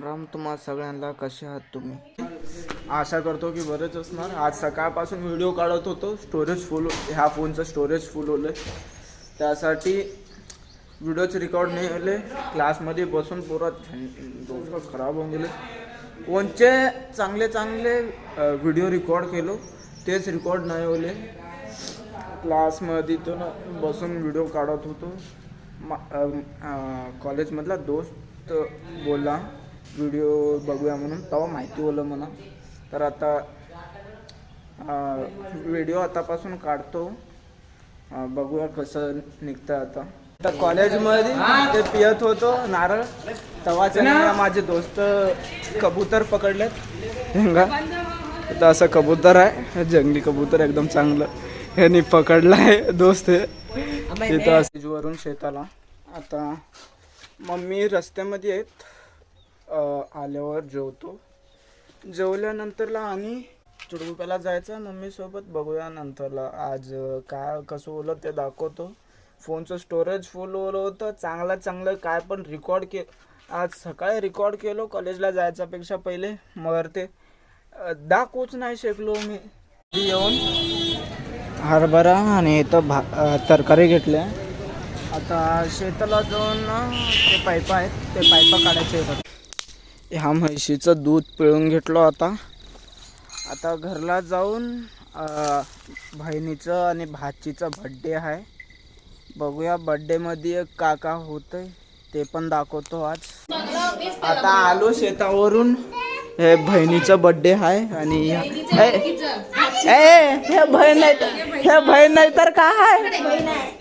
राम तुम्हा सगळ्यांना. कसे आहात तुम्ही? आशा करतो की बरेच असणार. आज सकाळपासून व्हिडिओ काढत होतो, स्टोरेज फुल, ह्या फोनचं स्टोरेज फुल होलं, त्यासाठी व्हिडिओच रेकॉर्ड नाही होले. क्लासमध्ये बसून पुरा डोकं खराब होऊन गेले. कोणचे चांगले चांगले व्हिडिओ रेकॉर्ड केलो तेच रेकॉर्ड नाही होले. क्लासमध्ये तो बसून व्हिडिओ काढत होतो. कॉलेजमधला दोस्त बोलला व्हिडिओ बघूया म्हणून, तेव्हा माहिती होलं म्हणा. तर आता व्हिडिओ आतापासून काढतो, बघूया कसं निघतं. आता कॉलेजमध्ये ते पियत होतो नारळ, तेव्हाच माझे दोस्त कबूतर पकडलेत. तर असं कबूतर आहे, जंगली कबूतर एकदम चांगलं ह्यानी पकडलं आहे दोस्त. तिथं वरून शेताला. आता मम्मी रस्त्यामध्ये आहेत, आल्यावर जेवतो. जेवल्यानंतरला आणि चिडगुप्याला जायचं मम्मीसोबत. बघूया नंतरला आज काय कसं होलं ते दाखवतो. फोनचं स्टोरेज फुल होतं, चांगलं काय पण रेकॉर्ड आज सकाळी रेकॉर्ड केलो कॉलेजला जायच्यापेक्षा पहिले. मगर ते दाखवूच नाही शकलो मी. येऊन हरभरा आणि इथं तरकारी घेतल्या. आता शेताला जाऊन ते पाईप आहेत, ते पाईप काढायचे येतात. ह्या म्हैशीचं दूध पिळून घेतलो. आता घरला जाऊन बहिणीचं आणि भाचीचा बड्डे आहे. बघूया बड्डेमध्ये का होतंय ते पण दाखवतो आज. आता आलो शेतावरून. हे बहिणीचा बड्डे आहे आणि हे बहीण नाही तर काय आहे,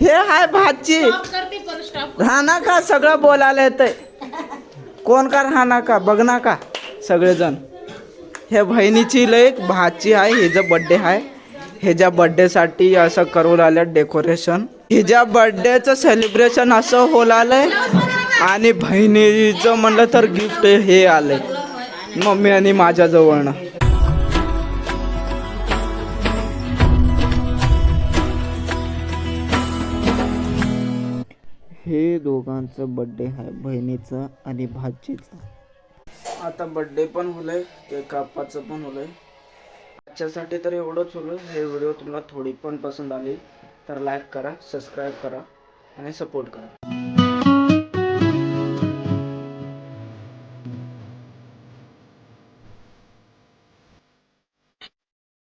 हे आहे भाची. राहणार का सगळं बोलायला येतंय, कोण का राहणार का बघ ना का सगळेजण. हे बहिणीची लय भाची आहे, हिचा बड्डे आहे. ह्याच्या बड्डेसाठी असं करून आलं डेकोरेशन. हिच्या बड्डेचं सेलिब्रेशन असं होलालंय. आणि बहिणीचं म्हणलं तर गिफ्ट हे आलंय मम्मी आणि माझ्या जवळनं. हे दोघांचं बड्डे आहे, बहिणीचं आणि भाचीचं. आता बड्डे पण होलंय, ते कापाचं पण होलंय. त्याच्यासाठी तर एवढंच होलं. हे व्हिडिओ तुम्हाला थोडी पण पसंत आली तर लाईक करा, सबस्क्राईब करा आणि सपोर्ट करा.